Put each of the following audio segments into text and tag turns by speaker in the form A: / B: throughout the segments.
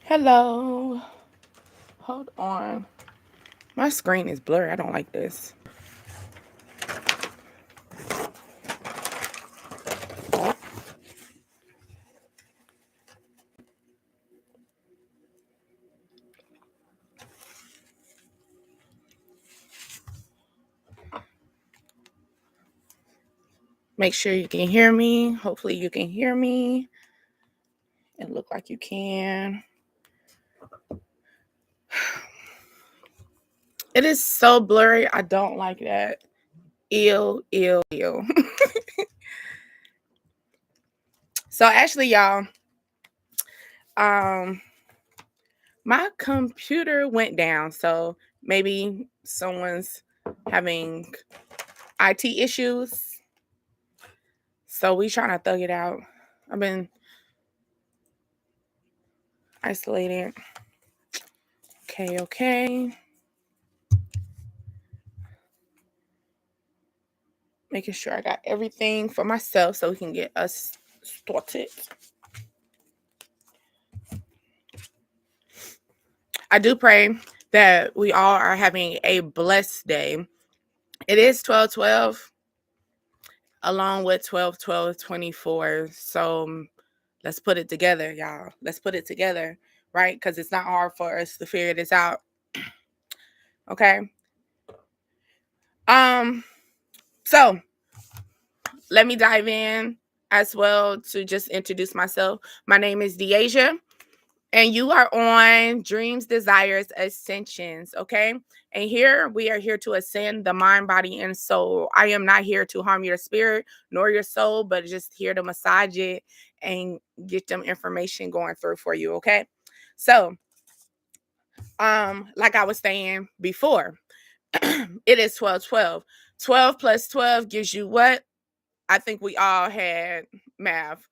A: Hello. Hold on. My screen is blurry. I don't like this. Make sure you can hear me. Hopefully you can hear me. It look like you can. It is so blurry. I don't like that. Ew. So actually, y'all, um, my computer went down. So maybe someone's having IT issues. So we trying to thug it out. I've been isolated. Okay. Making sure I got everything for myself so we can get us started. I do pray that we all are having a blessed day. It is 12/12 along with 12/12/24. So let's put it together, y'all. Let's put it together, right? Because it's not hard for us to figure this out. Okay. So let me dive in as well to just introduce myself. My name is Deasia. And you are on Dreams, Desires, Ascensions, okay? And here we are here to ascend the mind, body, and soul. I am not here to harm your spirit nor your soul, but just here to massage it and get them information going through for you, okay? So, like I was saying before, it is 12/12. 12 plus 12 gives you what? I think we all had math.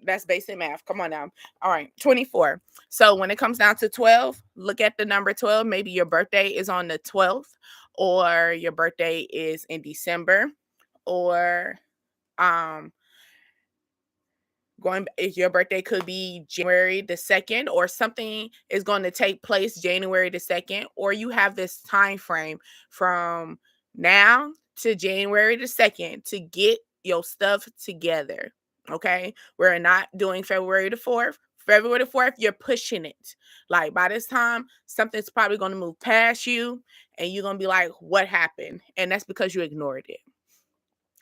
A: That's basic math. Come on now. All right, 24. So when it comes down to 12, look at the number 12. Maybe your birthday is on the 12th, or your birthday is in December, or um going if your birthday could be January the 2nd, or something is going to take place January the 2nd, or you have this time frame from now to January the 2nd to get your stuff together. Okay, we're not doing February the 4th. February the 4th, you're pushing it. Like by this time, something's probably going to move past you, and you're going to be like, what happened? And that's because you ignored it.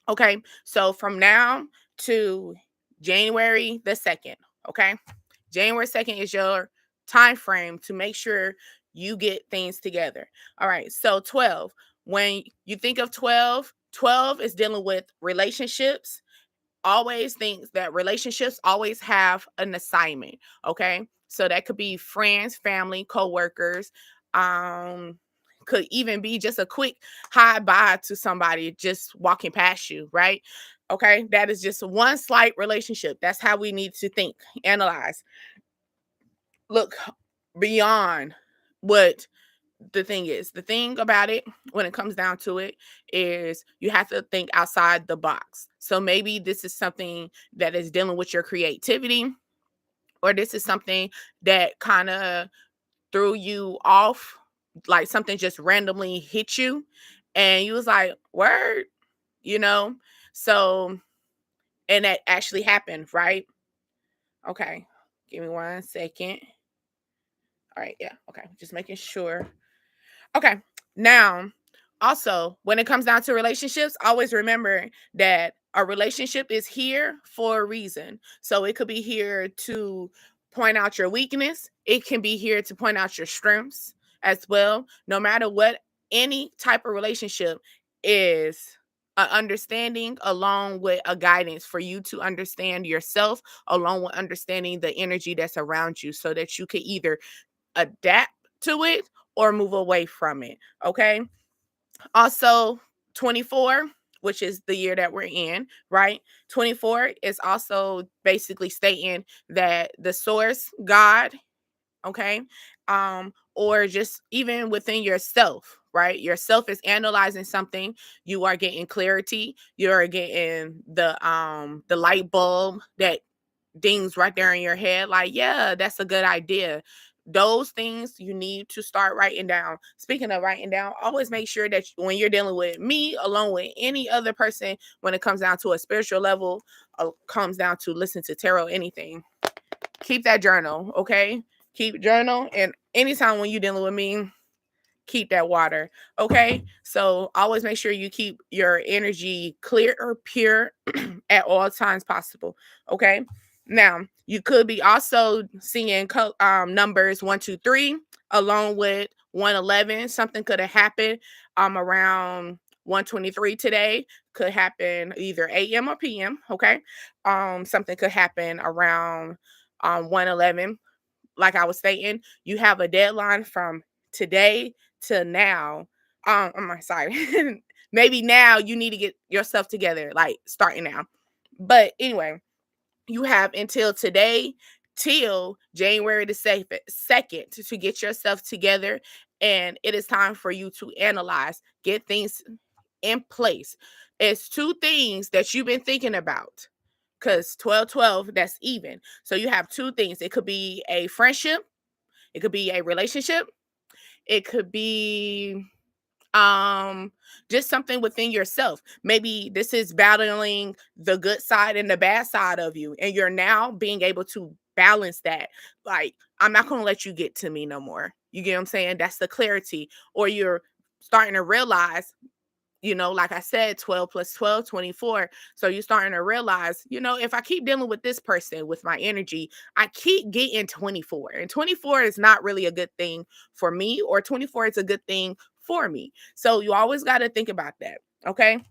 A: Okay, so from now to January the 2nd, okay? January 2nd is your time frame to make sure you get things together. All right, so 12. When you think of 12, 12 is dealing with relationships. Always think that relationships always have an assignment, okay? So that could be friends, family, co-workers, could even be just a quick hi bye to somebody just walking past you, right? Okay, that is just one slight relationship. That's how we need to think, analyze, look beyond what the thing is. The thing about it, when it comes down to it, is you have to think outside the box. So maybe this is something that is dealing with your creativity, or this is something that kind of threw you off, like something just randomly hit you, and you was like, word, you know? So, and that actually happened, right? Okay, give me 1 second. All right, yeah, okay, just making sure. Okay. Now, also, when it comes down to relationships, always remember that a relationship is here for a reason. So it could be here to point out your weakness, it can be here to point out your strengths as well. No matter what, any type of relationship is an understanding along with a guidance for you to understand yourself, along with understanding the energy that's around you, so that you can either adapt to it or move away from it. Okay. Also, 24, which is the year that we're in, right? 24 is also basically stating that the source, God, okay, or just even within yourself, right? Yourself is analyzing something, you are getting clarity, you're getting the light bulb that things right there in your head, like, yeah, that's a good idea. Those things you need to start writing down. Speaking of writing down, always make sure that when you're dealing with me, along with any other person, when it comes down to a spiritual level, comes down to listen to tarot, anything, keep that journal, okay? Keep journal, and anytime when you're dealing with me, keep that water, okay? So always make sure you keep your energy clear or pure at all times possible, okay? Now you could be also seeing numbers 123 along with 111. Something could have happened around 123 today. Could happen either AM or PM, okay? Something could happen around 111. Like I was stating, you have a deadline from today to now. I'm sorry. Maybe now you need to get yourself together, like starting now. But anyway, you have until today till January the 2nd to get yourself together. And it is time for you to analyze, get things in place. It's two things that you've been thinking about, because 12, that's even. So you have two things. It could be a friendship, it could be a relationship, it could be just something within yourself. Maybe this is battling the good side and the bad side of you, and you're now being able to balance that. Like, I'm not going to let you get to me no more. You get what I'm saying? That's the clarity. Or you're starting to realize, like I said, 12 plus 12, 24. So you're starting to realize, if I keep dealing with this person with my energy, I keep getting 24. And 24 is not really a good thing for me, or 24 is a good thing for me. So you always got to think about that. Okay.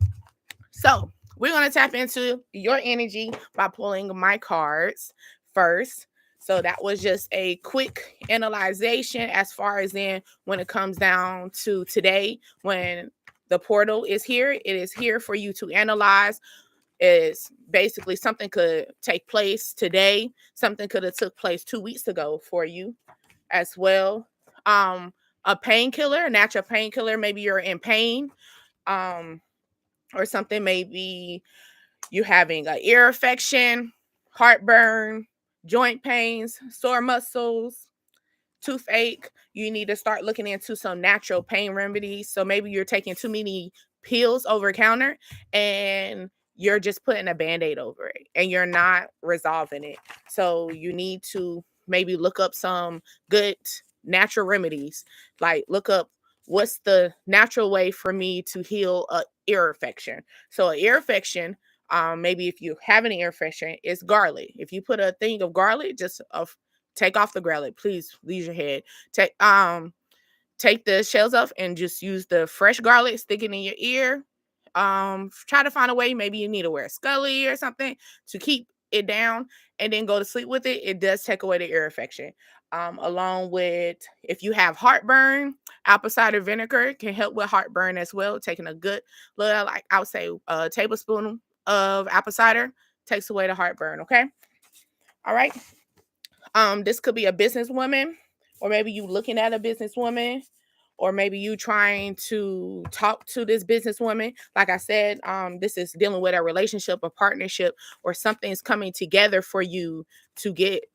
A: So we're going to tap into your energy by pulling my cards first. So that was just a quick analyzation as far as in when it comes down to today, when the portal is here. It is here for you to analyze. Is basically something could take place today. Something could have took place 2 weeks ago for you as well. A painkiller, a natural painkiller. Maybe you're in pain, or something. Maybe you having an ear infection, heartburn, joint pains, sore muscles, toothache. You need to start looking into some natural pain remedies. So maybe you're taking too many pills over counter, and you're just putting a band-aid over it and you're not resolving it. So you need to maybe look up some good natural remedies. Like, look up what's the natural way for me to heal a ear infection. So an ear infection, maybe if you have an ear infection, it's garlic. If you put a thing of garlic, just take off the garlic, please. Leave your head. Take the shells off and just use the fresh garlic, stick it in your ear. Try to find a way. Maybe you need to wear a scully or something to keep it down, and then go to sleep with it. It does take away the ear infection. Along with, if you have heartburn, apple cider vinegar can help with heartburn as well. Taking a good little, like I would say, a tablespoon of apple cider takes away the heartburn. Okay. All right. This could be a businesswoman, or maybe you looking at a businesswoman, or maybe you trying to talk to this businesswoman. Like I said, this is dealing with a relationship, a partnership, or something's coming together for you to get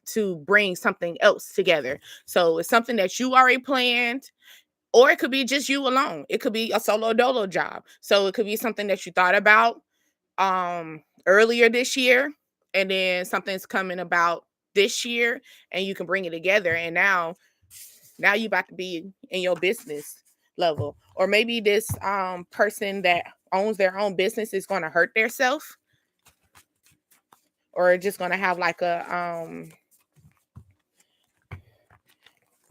A: to bring something else together. So it's something that you already planned, or it could be just you alone. It could be a solo dolo job. So it could be something that you thought about earlier this year, and then something's coming about this year, and you can bring it together, and now you about to be in your business level. Or maybe this person that owns their own business is going to hurt themselves, or just going to have like a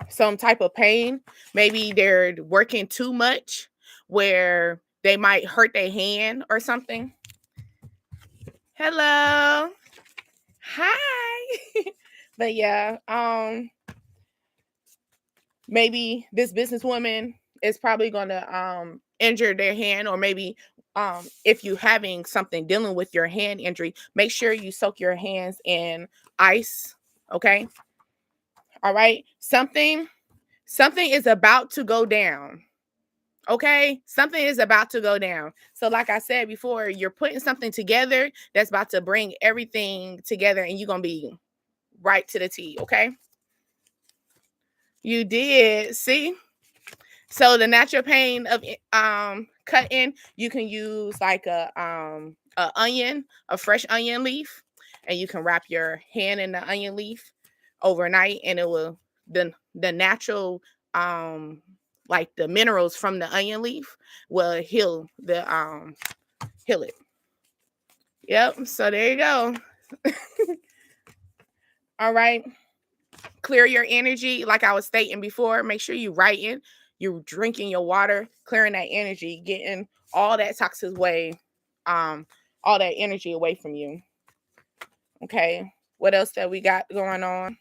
A: some type of pain. Maybe they're working too much where they might hurt their hand or something. Hello. Hi. But yeah, maybe this businesswoman is probably going to injure their hand. Or maybe if you having something dealing with your hand injury, make sure you soak your hands in ice. Okay. All right. Something is about to go down. Okay, something is about to go down. So, like I said before, you're putting something together that's about to bring everything together, and you're gonna be right to the T. Okay, you did. See, so the natural pain of cutting, you can use like a onion, a fresh onion leaf, and you can wrap your hand in the onion leaf overnight, and it will the natural like the minerals from the onion leaf will heal it. Yep. So there you go. All right. Clear your energy. Like I was stating before, make sure you writing, you're drinking your water, clearing that energy, getting all that toxic way, um, all that energy away from you. Okay. What else that we got going on?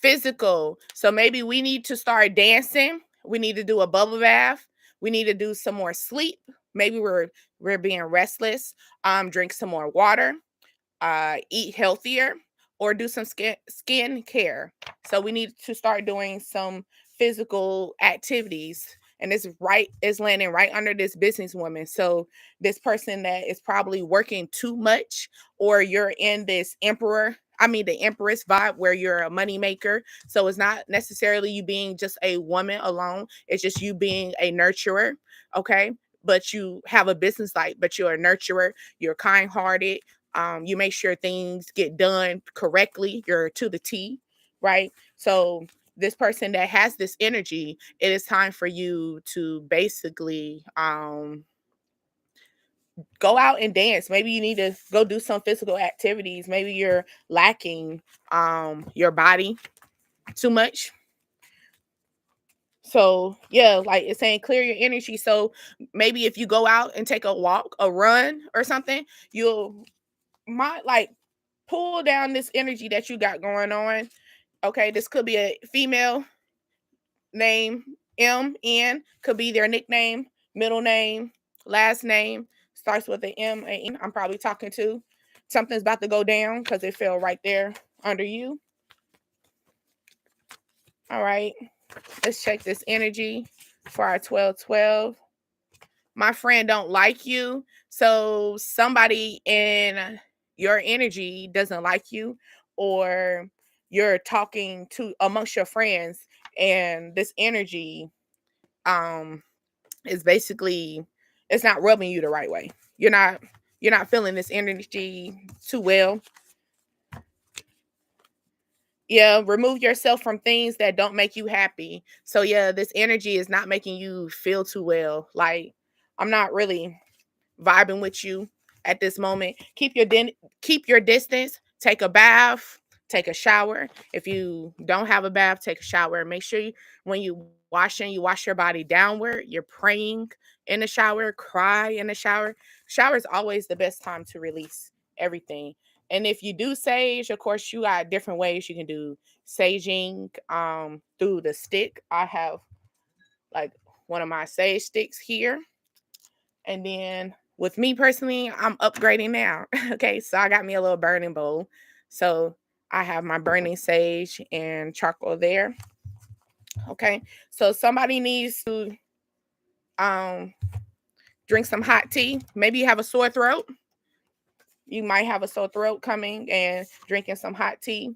A: Physical. So maybe we need to start dancing. We need to do a bubble bath. We need to do some more sleep. Maybe we're being restless. Drink some more water. Eat healthier, or do some skin care. So we need to start doing some physical activities. And it's landing right under this businesswoman. So this person that is probably working too much, or you're in this the empress vibe where you're a money maker. So it's not necessarily you being just a woman alone. It's just you being a nurturer. Okay. But you have a business life, but you're a nurturer, you're kind hearted, you make sure things get done correctly, you're to the T, right? So this person that has this energy, it is time for you to basically go out and dance. Maybe you need to go do some physical activities. Maybe you're lacking your body too much. So yeah, like it's saying clear your energy. So maybe if you go out and take a walk, a run or something, you'll might like pull down this energy that you got going on. Okay, this could be a female name, MN, could be their nickname, middle name, last name, starts with an M, a N. I'm probably talking to. Something's about to go down because it fell right there under you. All right, let's check this energy for our 1212. My friend don't like you. So somebody in your energy doesn't like you, or you're talking to amongst your friends, and this energy um is basically, it's not rubbing you the right way. You're not feeling this energy too well. Yeah, remove yourself from things that don't make you happy. So yeah, this energy is not making you feel too well. Like, I'm not really vibing with you at this moment. Keep your distance. Take a bath. Take a shower. If you don't have a bath, take a shower. Make sure when you wash your body downward. You're praying in the shower. Cry in the shower. Shower is always the best time to release everything. And if you do sage, of course, you got different ways you can do saging through the stick. I have like one of my sage sticks here, and then with me personally, I'm upgrading now. Okay, so I got me a little burning bowl. So I have my burning sage and charcoal there. Okay, so somebody needs to um drink some hot tea. Maybe you have a sore throat. You might have a sore throat coming and drinking some hot tea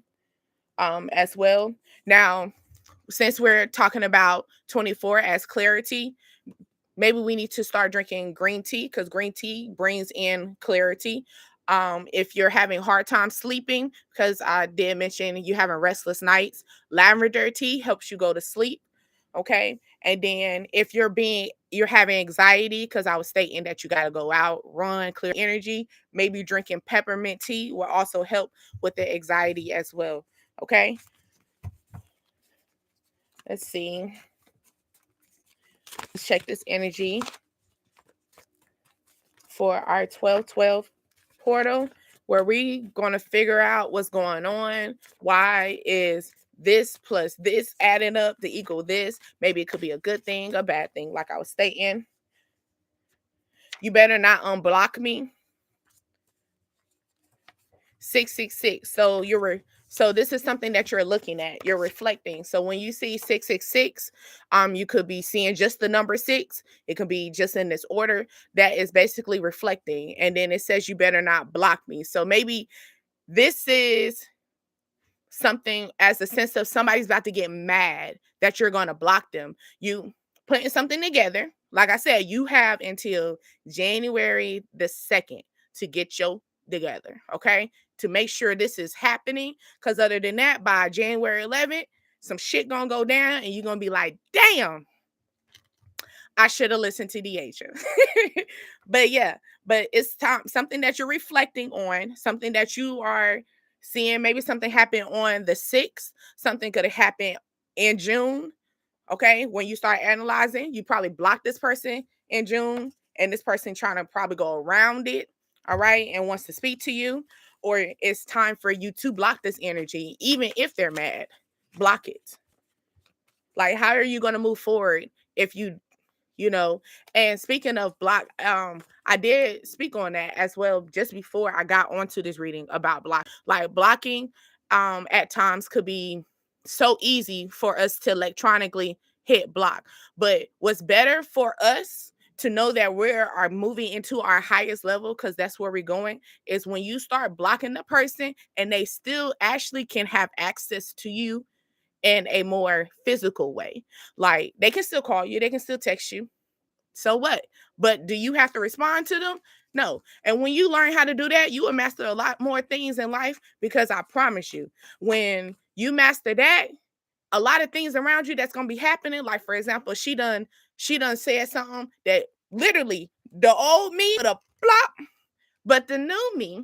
A: as well. Now, since we're talking about 24 as clarity, maybe we need to start drinking green tea, because green tea brings in clarity. If you're having hard time sleeping, because I did mention you having restless nights, lavender tea helps you go to sleep. Okay. And then if you're having anxiety, because I was stating that you got to go out, run, clear energy, maybe drinking peppermint tea will also help with the anxiety as well. Okay. Let's see. Let's check this energy for our 1212 portal, where we going to figure out what's going on. Why is this plus this adding up to equal this? Maybe it could be a good thing, a bad thing. Like I was stating, you better not unblock me. 666. So So this is something that you're looking at, you're reflecting. So when you see 666, you could be seeing just the number six. It could be just in this order. That is basically reflecting. And then it says you better not block me. So maybe this is something as a sense of somebody's about to get mad that you're going to block them. You putting something together. Like I said, you have until January the 2nd to get your together, okay? To make sure this is happening. Because other than that, by January 11th, some shit gonna go down and you're gonna be like, damn, I should have listened to Deasia. But yeah, but it's time something that you're reflecting on, something that you are seeing. Maybe something happened on the 6th, something could have happened in June. Okay, when you start analyzing, you probably blocked this person in June, and this person trying to probably go around it, all right, and wants to speak to you, or it's time for you to block this energy, even if they're mad. Block it. Like, how are you going to move forward if you know? And speaking of block, I did speak on that as well just before I got onto this reading about block. Like blocking at times could be so easy for us to electronically hit block, but what's better for us to know that we are moving into our highest level, because that's where we're going, is when you start blocking the person and they still actually can have access to you in a more physical way. Like they can still call you, they can still text you, so what? But do you have to respond to them? No. And when you learn how to do that, you will master a lot more things in life, because I promise you, when you master that, a lot of things around you that's gonna be happening. Like for example, she done said something that literally the old me would have flop, but the new me,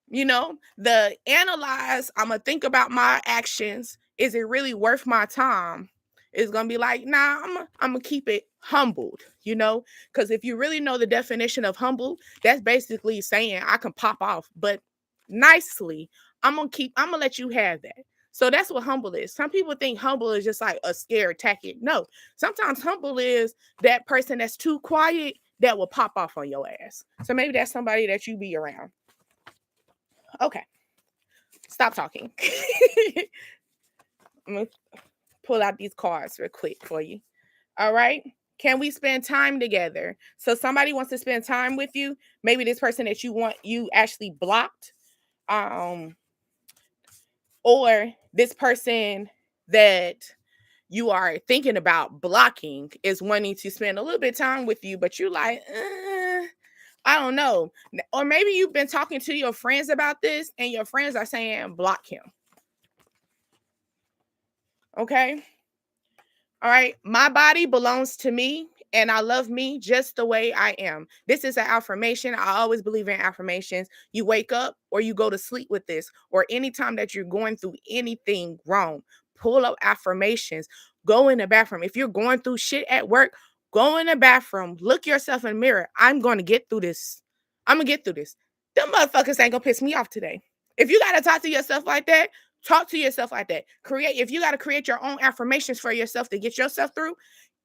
A: the analyze, I'm gonna think about my actions. Is it really worth my time? It's gonna be like, nah, I'm gonna keep it humbled, because if you really know the definition of humble, that's basically saying I can pop off, but nicely, I'm gonna let you have that. So that's what humble is. Some people think humble is just like a scare tactic. No, sometimes humble is that person that's too quiet that will pop off on your ass. So maybe that's somebody that you be around. Okay, stop talking. I'm gonna pull out these cards real quick for you. All right. Can we spend time together? So somebody wants to spend time with you. Maybe this person that you actually blocked, um, or this person that you are thinking about blocking is wanting to spend a little bit of time with you, but you like, I don't know. Or maybe you've been talking to your friends about this, and your friends are saying block him. Okay. All right. My body belongs to me, and I love me just the way I am. This is an affirmation. I always believe in affirmations. You wake up or you go to sleep with this, or anytime that you're going through anything wrong, pull up affirmations. Go in the bathroom. If you're going through shit at work, go in the bathroom. Look yourself in the mirror. I'm going to get through this. I'm going to get through this. Them motherfuckers ain't going to piss me off today. If you got to talk to yourself like that, talk to yourself like that. If you got to create your own affirmations for yourself to get yourself through,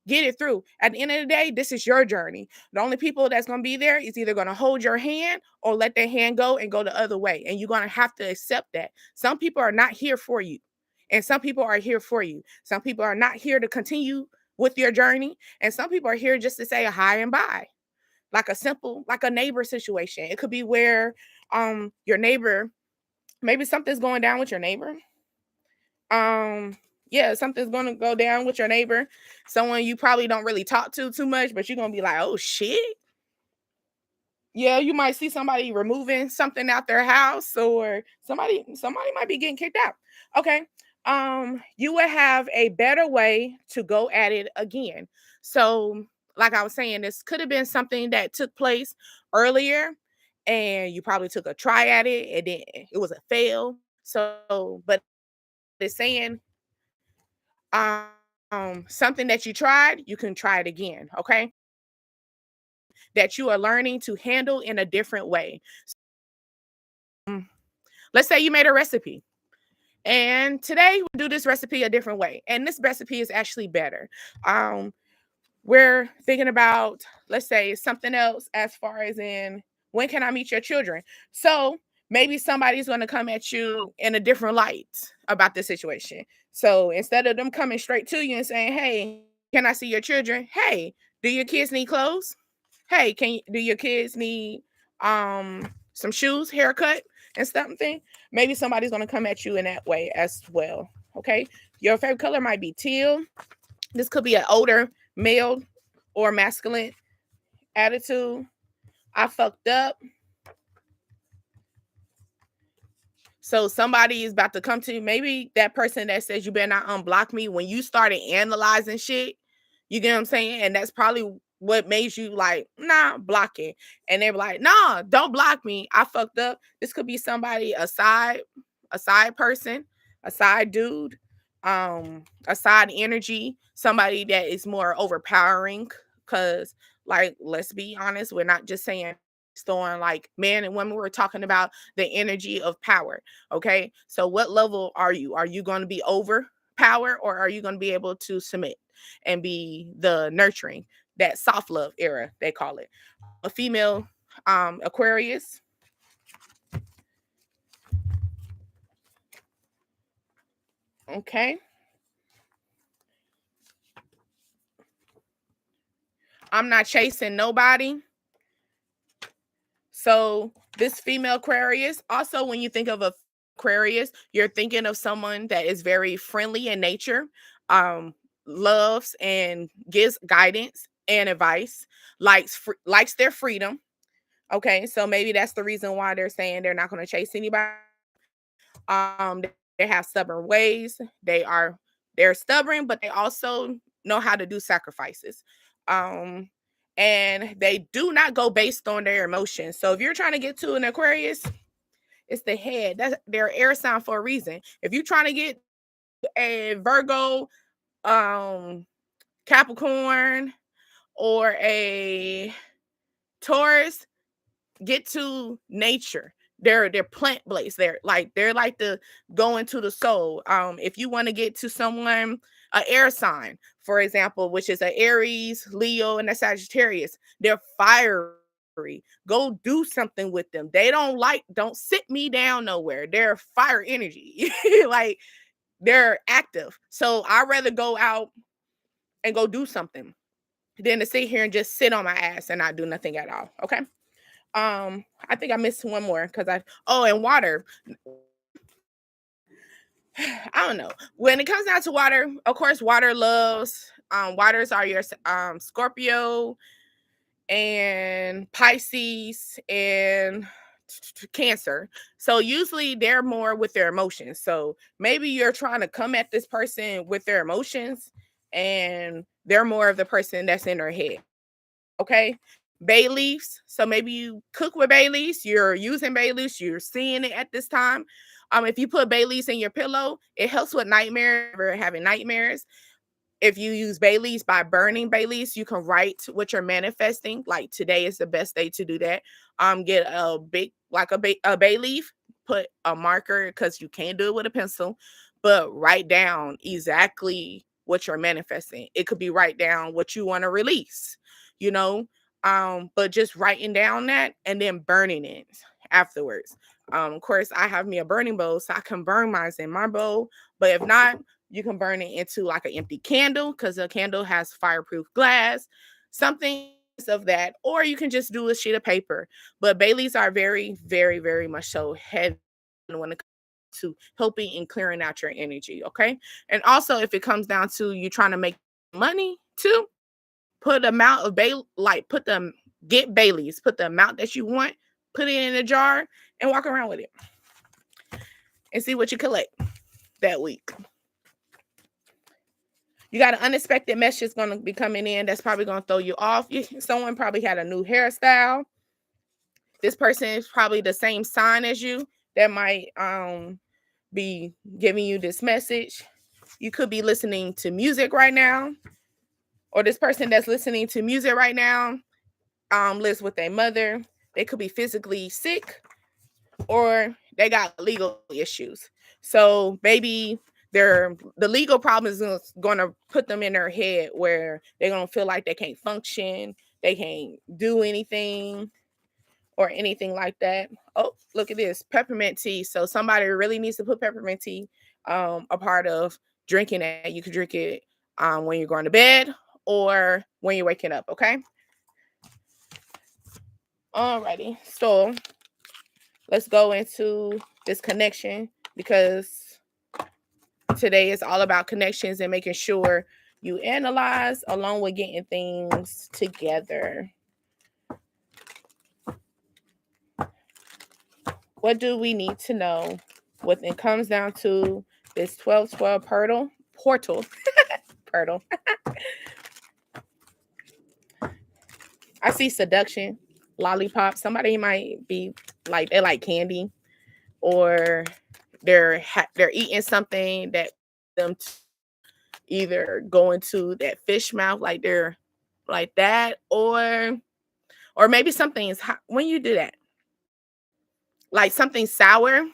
A: get it through. At the end of the day, this is your journey. The only people that's going to be there is either going to hold your hand or let their hand go and go the other way. And you're going to have to accept that. Some people are not here for you, and some people are here for you. Some people are not here to continue with your journey, and some people are here just to say a hi and bye. Like a neighbor situation. It could be where your neighbor, maybe something's going down with your neighbor. Yeah, something's gonna go down with your neighbor, someone you probably don't really talk to too much, but you're gonna be like, oh shit. Yeah, you might see somebody removing something out their house, or somebody might be getting kicked out. Okay. You would have a better way to go at it again. So, like I was saying, this could have been something that took place earlier, and you probably took a try at it, and then it was a fail. So, but it's saying something that you tried, you can try it again. Okay. That you are learning to handle in a different way. Mm, Let's say you made a recipe, and today we'll do this recipe a different way, and this recipe is actually better. um we're thinking about, let's say, something else, as far as in, when can I meet your children? So maybe somebody's going to come at you in a different light about the situation. So instead of them coming straight to you and saying, "Hey, can I see your children? Hey, do your kids need clothes? Hey, do your kids need some shoes, haircut, and something?" Maybe somebody's going to come at you in that way as well. Okay, your favorite color might be teal. This could be an older male or masculine attitude. I fucked up. So somebody is about to come to you. Maybe that person that says you better not unblock me, when you started analyzing shit, you get what I'm saying? And that's probably what made you like, nah, block it. And they're like, nah, don't block me. I fucked up. This could be somebody, a side person, a side dude, a side energy, somebody that is more overpowering. Cause like, let's be honest, we're not just saying on like man and women, we're talking about the energy of power. Okay, so what level are you? Are you going to be over power, or are you going to be able to submit and be the nurturing, that soft love era they call it? A female Aquarius. Okay, I'm not chasing nobody. So this female Aquarius, also when you think of a Aquarius, you're thinking of someone that is very friendly in nature, um, loves and gives guidance and advice, likes their freedom. Okay, so maybe that's the reason why they're saying they're not going to chase anybody. They have stubborn ways. They're stubborn, but they also know how to do sacrifices. Um, and they do not go based on their emotions. So if you're trying to get to an Aquarius, it's the head. That's their air sign for a reason. If you're trying to get a Virgo, um, Capricorn, or a Taurus, get to nature. They're plant based. They're like the go into the soul. If you want to get to someone, a air sign, for example, which is a Aries, Leo, and a Sagittarius, they're fiery. Go do something with them. Don't sit me down nowhere. They're fire energy. Like they're active. So I'd rather go out and go do something than to sit here and just sit on my ass and not do nothing at all. Okay. I think I missed one more because and water. I don't know. When it comes down to water, of course, water loves waters are your Scorpio and Pisces and Cancer. So usually they're more with their emotions. So maybe you're trying to come at this person with their emotions and they're more of the person that's in their head. Okay. Bay leaves. So maybe you cook with bay leaves. You're using bay leaves. You're seeing it at this time. If you put bay leaves in your pillow, it helps with nightmares. Or having nightmares. If you use bay leaves by burning bay leaves, you can write what you're manifesting. Like today is the best day to do that. Get a big like a bay leaf. Put a marker because you can't do it with a pencil, but write down exactly what you're manifesting. It could be write down what you want to release, you know, but just writing down that and then burning it afterwards. Of course, I have me a burning bowl, so I can burn mine in my bowl. But if not, you can burn it into like an empty candle because a candle has fireproof glass, something of that, or you can just do a sheet of paper. But Baileys are very, very, very much so heavy when it comes to helping and clearing out your energy. Okay. And also, if it comes down to you trying to make money too, put amount of get Baileys, put the amount that you want, put it in a jar and walk around with it and see what you collect that week. You got an unexpected message going to be coming in that's probably going to throw you off. Someone probably had a new hairstyle. This person is probably the same sign as you that might be giving you this message. You could be listening to music right now, or this person that's listening to music right now lives with their mother. They could be physically sick, or they got legal issues. So maybe the legal problem is going to put them in their head where they're going to feel like they can't function, they can't do anything, or anything like that. Oh, look at this peppermint tea. So somebody really needs to put peppermint tea a part of drinking it. You could drink it when you're going to bed or when you're waking up. Okay. Alrighty. So let's go into this connection because today is all about connections and making sure you analyze along with getting things together. What do we need to know when it comes down to this 1212 portal? Portal. I see seduction, lollipop. Somebody might be like they like candy, or they're eating something that them either go into that fish mouth like they're like that, or maybe something is hot when you do that, like something sour.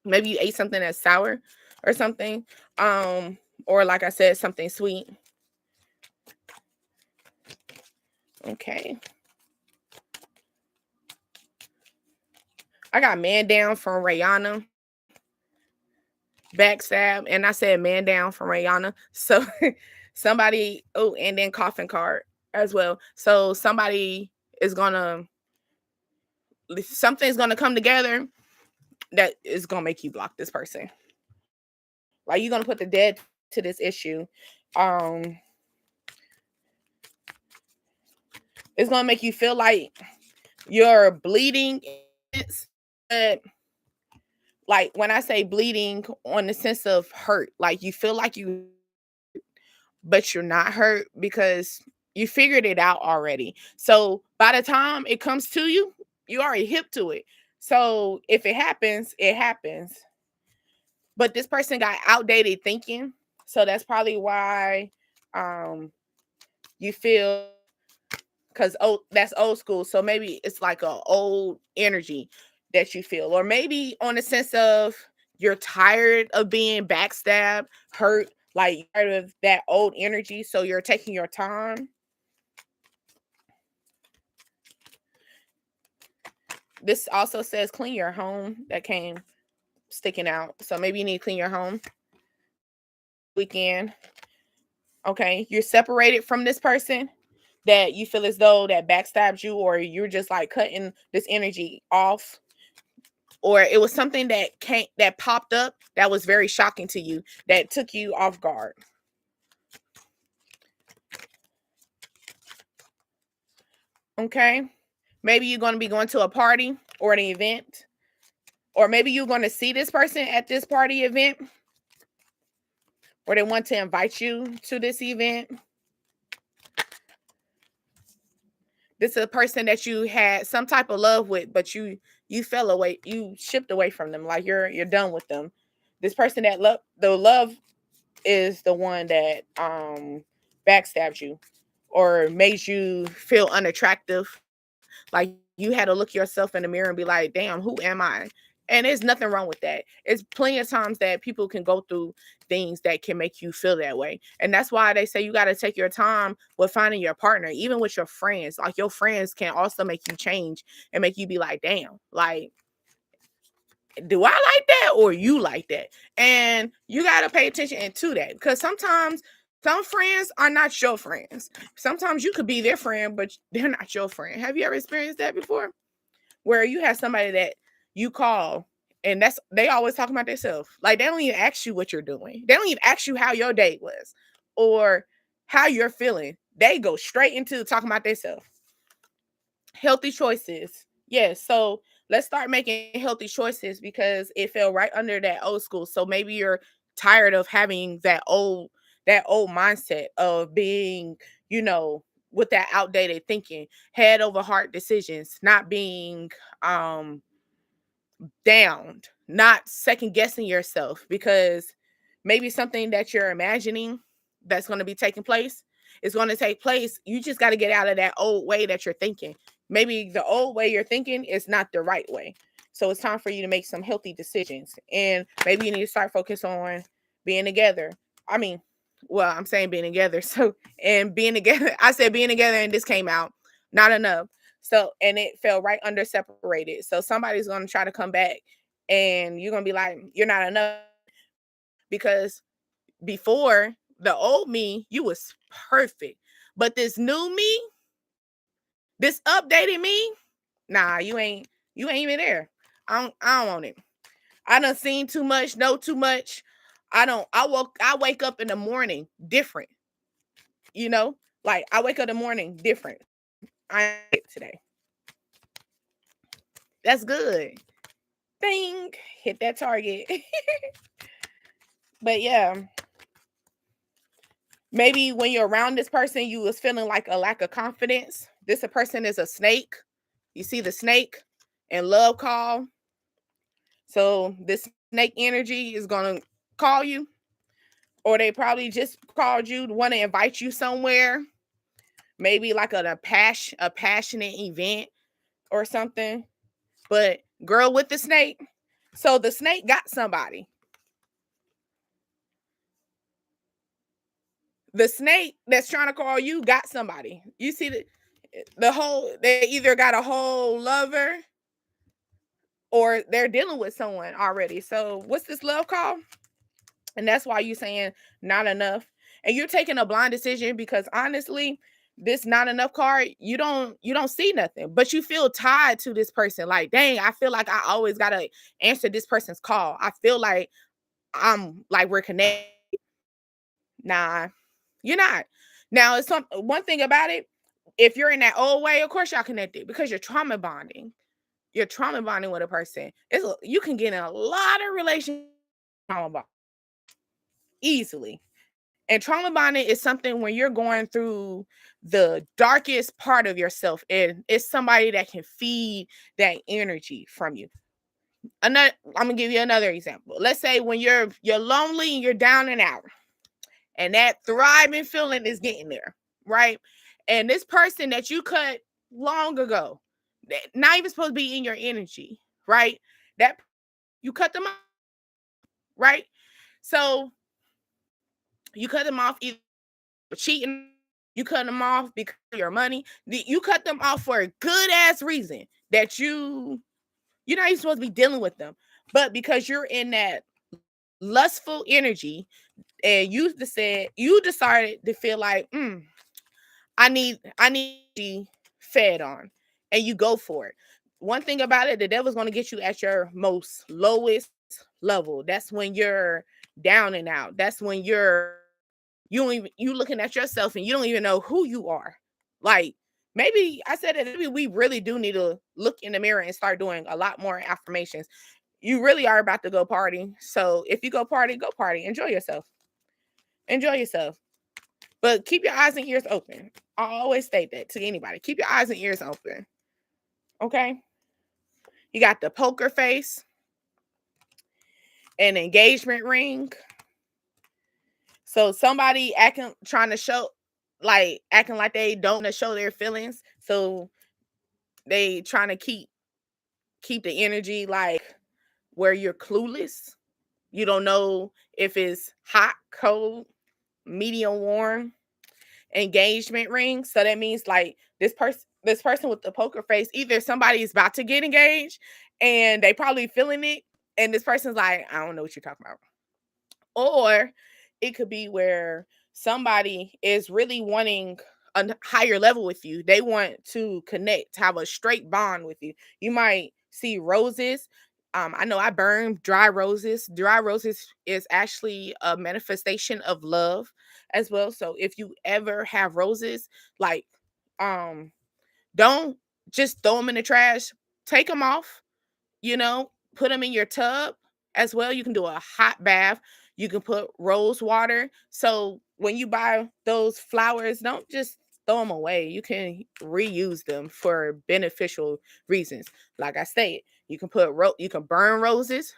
A: Maybe you ate something that's sour or something, or like I said, something sweet. Okay. I got man down from Rihanna, backstab, and I said man down from Rihanna. So somebody, oh, and then coffin card as well. So is gonna something's gonna come together that is gonna make you block this person. Like you're gonna put the dead to this issue. Um, it's gonna make you feel like you're bleeding. But like when I say bleeding on the sense of hurt, like you feel like you, but you're not hurt because you figured it out already. So by the time it comes to you, you already hip to it. So if it happens, it happens. But this person got outdated thinking. So that's probably why um you feel, because that's old school. So maybe it's like a old energy that you feel, or maybe on the sense of you're tired of being backstabbed, hurt, like tired of that old energy. So you're taking your time. This also says clean your home. That came sticking out. So maybe you need to clean your home weekend. Okay, you're separated from this person that you feel as though that backstabs you, or you're just like cutting this energy off, or it was something that popped up that was very shocking to you, that took you off guard. Okay, maybe you're going to be going to a party or an event, or maybe you're going to see this person at this party event, or they want to invite you to this event. This is a person that you had some type of love with, but you fell away, you shipped away from them, like you're done with them. This person that love is the one that backstabbed you or made you feel unattractive. Like you had to look yourself in the mirror and be like, damn, who am I? And there's nothing wrong with that. It's plenty of times that people can go through things that can make you feel that way. And that's why they say you got to take your time with finding your partner, even with your friends. Like your friends can also make you change and make you be like, damn, like, do I like that or you like that? And you got to pay attention to that, because sometimes some friends are not your friends. Sometimes you could be their friend, but they're not your friend. Have you ever experienced that before? Where you have somebody that you call and they always talking about themselves. Like they don't even ask you what you're doing. They don't even ask you how your day was or how you're feeling. They go straight into talking about themselves. Healthy choices. Yes. So let's start making healthy choices because it fell right under that old school. So maybe you're tired of having that old mindset of being, you know, with that outdated thinking, head over heart decisions, not being downed, not second guessing yourself, because maybe something that you're imagining that's going to be taking place is going to take place. You just got to get out of that old way that you're thinking. Maybe the old way you're thinking is not the right way. So it's time for you to make some healthy decisions. And maybe you need to start focus on being together. I mean, well, I'm saying being together. So, and being together, I said being together and this came out not enough. So, and it fell right under separated. So somebody's going to try to come back and you're going to be like, you're not enough because before the old me, you was perfect. But this new me, this updated me, nah, you ain't even there. I don't want it. I done seen too much, know too much. I wake up in the morning different, you know? Like I wake up in the morning different. I today. That's good. Bing. Hit that target. But yeah, maybe when you're around this person, you was feeling like a lack of confidence. This a person is a snake. You see the snake and love call. So this snake energy is gonna call you, or they probably just called you to want to invite you somewhere, maybe like a passionate event or something. But girl with the snake, so the snake got somebody. The snake that's trying to call you got somebody. You see the whole they either got a whole lover or they're dealing with someone already. So what's this love call? And that's why you're saying not enough. And you're taking a blind decision because honestly, this not enough card, you don't see nothing, but you feel tied to this person. Like, dang, I feel like I always gotta answer this person's call. I feel like I'm like we're connected. Nah, you're not. Now, it's some one thing about it. If you're in that old way, of course y'all connected because you're trauma bonding. You're trauma bonding with a person. You can get in a lot of relationship trauma bond easily. And trauma bonding is something when you're going through the darkest part of yourself, and it's somebody that can feed that energy from you. Another, I'm gonna give you another example. Let's say when you're lonely and you're down and out, and that thriving feeling is getting there, right? And this person that you cut long ago, not even supposed to be in your energy, right? That you cut them off, right? So you cut them off either cheating, you cut them off because of your money. You cut them off for a good ass reason that you're not even supposed to be dealing with them, but because you're in that lustful energy and you decided to feel like I need to be fed on, and you go for it. One thing about it, the devil's going to get you at your most lowest level. That's when you're down and out. That's when you looking at yourself and you don't even know who you are. Like maybe I said that maybe we really do need to look in the mirror and start doing a lot more affirmations. You really are about to go party. So if you go party, go party. Enjoy yourself. Enjoy yourself. But keep your eyes and ears open. I always state that to anybody. Keep your eyes and ears open. Okay? You got the poker face, an engagement ring. So somebody trying to show acting like they don't want to show their feelings. So they trying to keep the energy like where you're clueless. You don't know if it's hot, cold, medium warm. Engagement ring. So that means like this person with the poker face, either somebody's about to get engaged and they probably feeling it, and this person's like, I don't know what you're talking about. Or it could be where somebody is really wanting a higher level with you. They want to connect, have a straight bond with you. You might see roses. I know I burn dry roses. Dry roses is actually a manifestation of love as well. So if you ever have roses, like um don't just throw them in the trash. Take them off, put them in your tub as well. You can do a hot bath. You can put rose water. So when you buy those flowers, don't just throw them away. You can reuse them for beneficial reasons. Like I said, you can burn roses.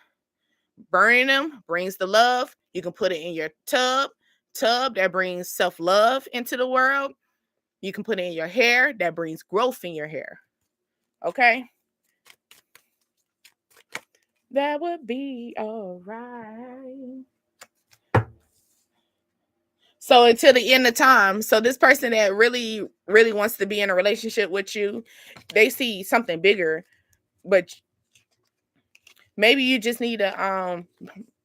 A: Burning them brings the love. You can put it in your tub that brings self-love into the world. You can put it in your hair that brings growth in your hair. Okay? That would be all right. So until the end of time. So this person that really, really wants to be in a relationship with you, they see something bigger, but maybe you just need to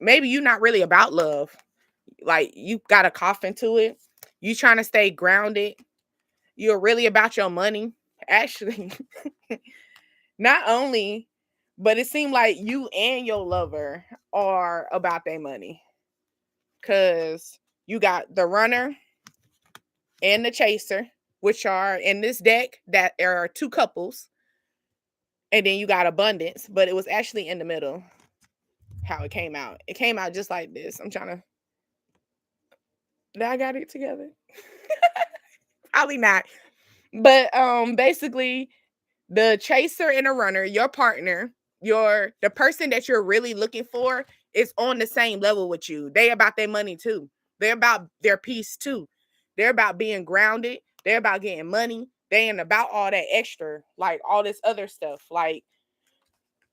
A: maybe you're not really about love. Like you got to cough into it. You trying to stay grounded. You're really about your money. Actually, not only, but it seemed like you and your lover are about their money. Cause you got the runner and the chaser, which are in this deck that there are two couples, and then you got abundance, but it was actually in the middle how it came out. It came out just like this. I'm trying to I got it together. Probably not. But basically the chaser and a runner, your partner, the person that you're really looking for is on the same level with you. They about their money too. They're about their peace too. They're about being grounded. They're about getting money. They ain't about all that extra, like all this other stuff, like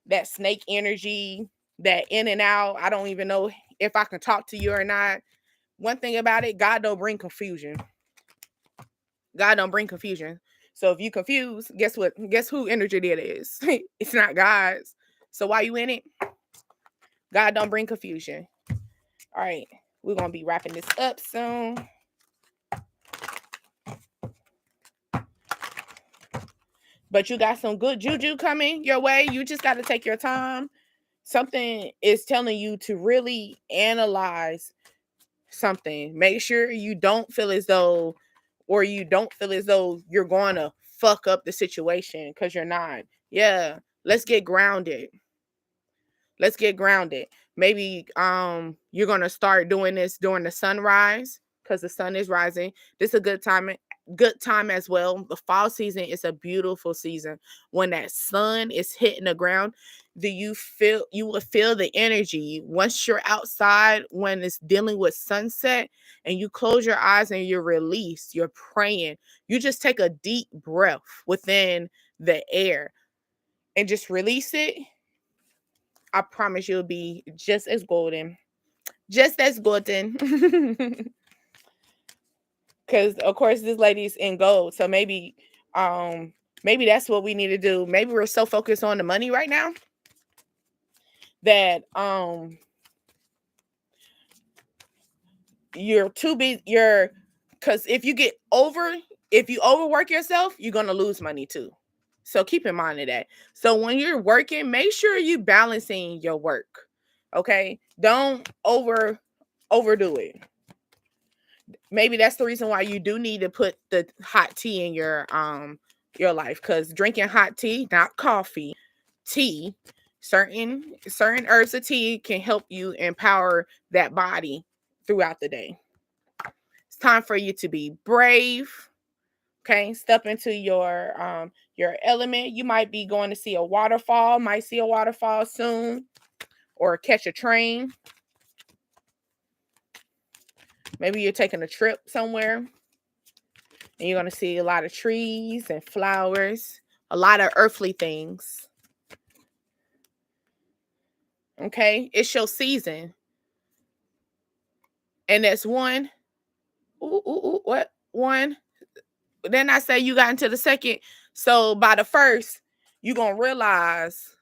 A: that snake energy, that in and out. I don't even know if I can talk to you or not. One thing about it, God don't bring confusion. God don't bring confusion. So if you confused, guess what? Guess who energy that is? It's not God's. So why you in it? God don't bring confusion. All right. We're gonna be wrapping this up soon. But you got some good juju coming your way. You just got to take your time. Something is telling you to really analyze something. Make sure you don't feel as though, or you don't feel as though you're going to fuck up the situation, because you're not. Yeah, let's get grounded. Let's get grounded. Maybe you're going to start doing this during the sunrise, because the sun is rising. This is a good time as well. The fall season is a beautiful season. When that sun is hitting the ground, you will feel the energy once you're outside, when it's dealing with sunset, and you close your eyes and you're released, you're praying. You just take a deep breath within the air and just release it. I promise you'll be just as golden. Just as golden. Because of course this lady's in gold. So maybe that's what we need to do. Maybe we're so focused on the money right now that you're too busy. Because if you overwork yourself, you're gonna lose money too. So keep in mind of that. So when you're working, make sure you balancing your work. Okay, don't overdo it. Maybe that's the reason why you do need to put the hot tea in your life, because drinking hot tea, not coffee, tea, certain herbs of tea can help you empower that body throughout the day. It's time for you to be brave. Okay, step into your element. You might be going to see a waterfall, might see a waterfall soon, or catch a train. Maybe you're taking a trip somewhere and you're going to see a lot of trees and flowers, a lot of earthly things. Okay, it's your season. And that's one. What? One. Then I say you got into the second. So by the first, you're going to realize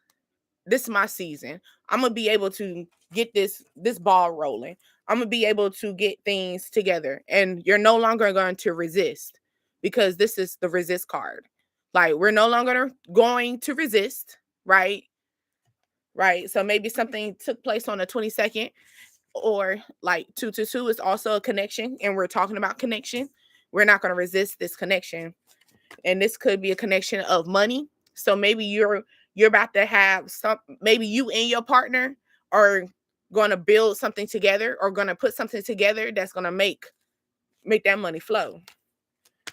A: this is my season. I'm going to be able to get this ball rolling. I'm going to be able to get things together. And you're no longer going to resist, because this is the resist card. Like, we're no longer going to resist, right? Right. So maybe something took place on the 22nd, or like 222 is also a connection. And we're talking about connection. We're not going to resist this connection. And this could be a connection of money. So maybe you're about to have maybe you and your partner are going to build something together, or going to put something together that's going to make that money flow.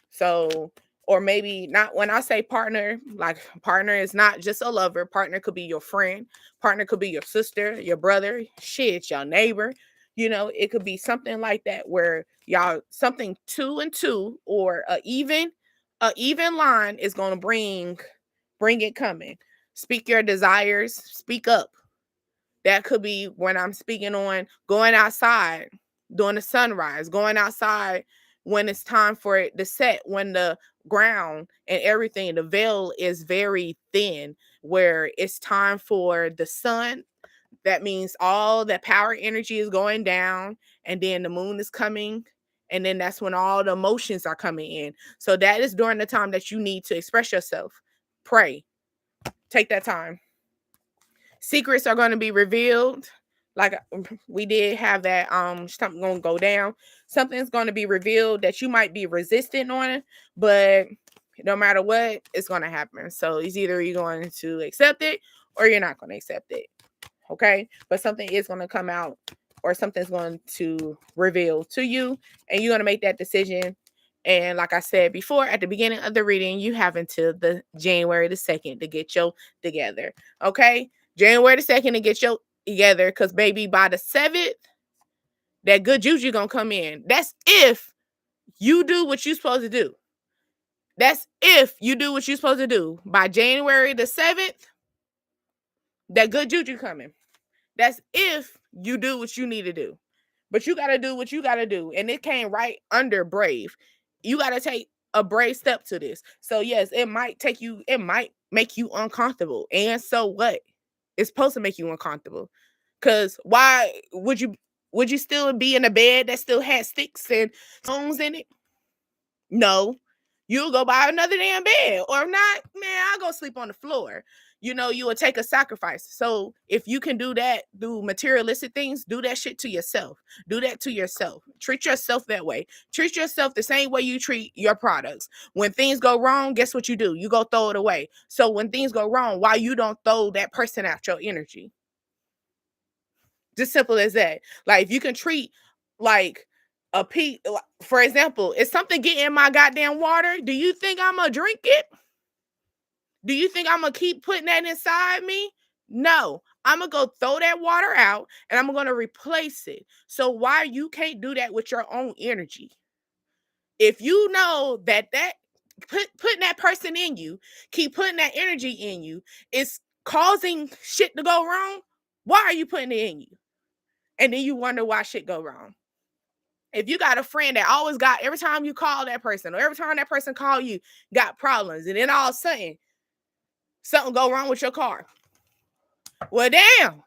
A: So, or maybe not. When I say partner, like, partner is not just a lover. Partner could be your friend. Partner could be your sister, your brother, shit, your neighbor. It could be something like that, where y'all something 2 and 2, or a even line is going to bring it coming. Speak your desires, speak up. That could be when I'm speaking on going outside. during the sunrise, going outside when it's time for it to set, when the ground and everything, the veil is very thin, where it's time for the sun. That means all that power energy is going down, and then the moon is coming, and then that's when all the emotions are coming in. So that is during the time that you need to express yourself. Pray. Take that time. Secrets are going to be revealed. Like we did have that something going to go down. Something's going to be revealed that you might be resistant on it, but no matter what, it's going to happen. So it's either you're going to accept it or you're not going to accept it. Okay? But something is going to come out, or something's going to reveal to you, and you're going to make that decision. And like I said before at the beginning of the reading, you have until the January the 2nd to get your together. Okay? January the 2nd to get your together, because baby, by the 7th, that good juju gonna come in. That's if you do what you're supposed to do. That's if you do what you're supposed to do. By January the 7th, that good juju coming. That's if you do what you need to do. But you got to do what you got to do. And it came right under brave. You got to take a brave step to this. So yes, it might make you uncomfortable. And so what? It's supposed to make you uncomfortable. Cause why would you still be in a bed that still had sticks and stones in it? No. You'll go buy another damn bed. Or not, man, I'll go sleep on the floor. You will take a sacrifice. So if you can do that, do materialistic things, do that shit to yourself. Do that to yourself. Treat yourself that way. Treat yourself the same way you treat your products. When things go wrong, guess what you do? You go throw it away. So when things go wrong, why you don't throw that person out your energy? Just simple as that. Like if you can treat like a pea, for example, is something getting in my goddamn water? Do you think I'm gonna drink it? Do you think I'm gonna keep putting that inside me? No, I'm gonna go throw that water out and I'm gonna replace it. So why you can't do that with your own energy? If you know that putting that person in you, keep putting that energy in you, is causing shit to go wrong, why are you putting it in you? And then you wonder why shit go wrong. If you got a friend that always got, every time you call that person or every time that person call you, got problems, and then all of a sudden something go wrong with your car. Well, damn,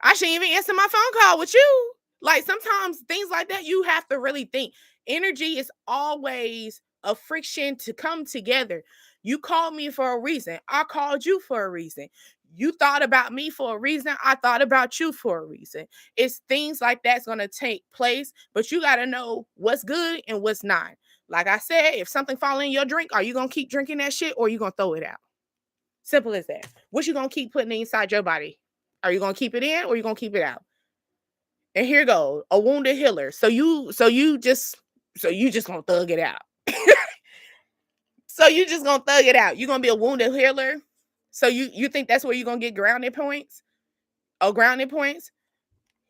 A: I shouldn't even answer my phone call with you. Like sometimes things like that, you have to really think. Energy is always a friction to come together. You called me for a reason. I called you for a reason. You thought about me for a reason. I thought about you for a reason. It's things like that's going to take place, but you got to know what's good and what's not. Like I said, if something fall in your drink, are you going to keep drinking that shit or are you going to throw it out? Simple as that. What you going to keep putting inside your body? Are you going to keep it in or you going to keep it out? And here goes a wounded healer. So you just going to thug it out. So you just going to thug it out. You're going to be a wounded healer. So you think that's where you're going to get grounded points? Oh, grounded points?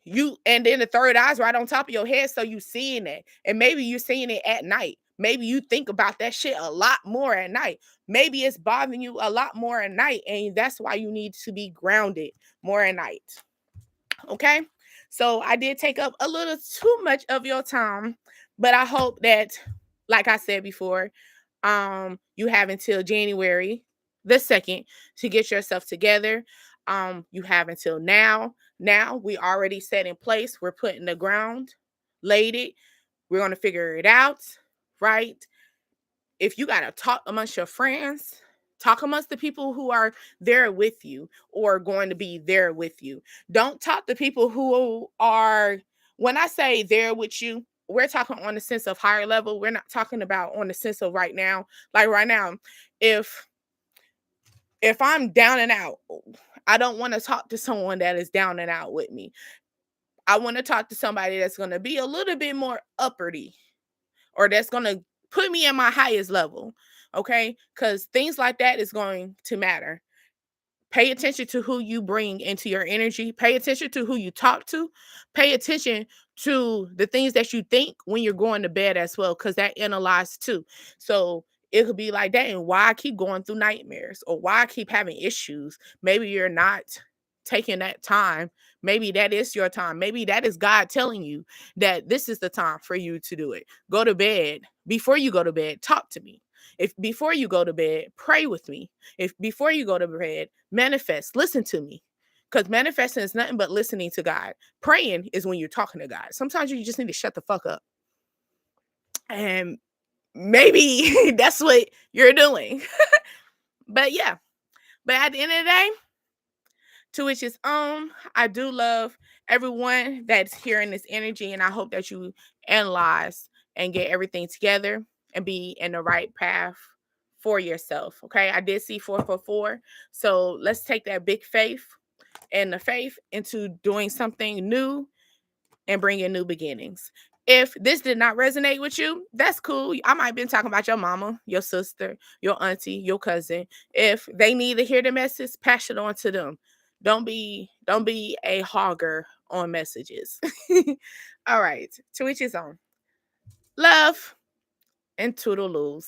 A: And then the third eye's right on top of your head, so you seeing it. And maybe you're seeing it at night. Maybe you think about that shit a lot more at night. Maybe it's bothering you a lot more at night, and that's why you need to be grounded more at night. Okay? So I did take up a little too much of your time, but I hope that, like I said before, you have until January the 2nd to get yourself together. You have until now. Now we already set in place. We're putting the ground laid it. We're going to figure it out, right? If you got to talk amongst your friends, talk amongst the people who are there with you or going to be there with you. Don't talk to people who are, when I say there with you, we're talking on the sense of higher level. We're not talking about on the sense of right now. Like right now, if I'm down and out, I don't want to talk to someone that is down and out with me. I want to talk to somebody that's going to be a little bit more upperly, or that's going to put me in my highest level. Okay? Because things like that is going to matter. Pay attention to who you bring into your energy. Pay attention to who you talk to. Pay attention to the things that you think when you're going to bed as well, because that analyzes too. So it could be like, dang, why I keep going through nightmares or why I keep having issues. Maybe you're not taking that time. Maybe that is your time. Maybe that is God telling you that this is the time for you to do it. Go to bed. Before you go to bed, talk to me. If before you go to bed, pray with me. If before you go to bed, manifest, listen to me. Because manifesting is nothing but listening to God. Praying is when you're talking to God. Sometimes you just need to shut the fuck up. And maybe that's what you're doing. But yeah, but at the end of the day, to which is I do love everyone that's hearing this energy, and I hope that you analyze and get everything together and be in the right path for yourself. Okay, I did see 444, so let's take that big faith and the faith into doing something new and bring in new beginnings. If this did not resonate with you, that's cool. I might have been talking about your mama, your sister, your auntie, your cousin. If they need to hear the message, pass it on to them. Don't be a hogger on messages. All right. To each his own. Love and toodaloos.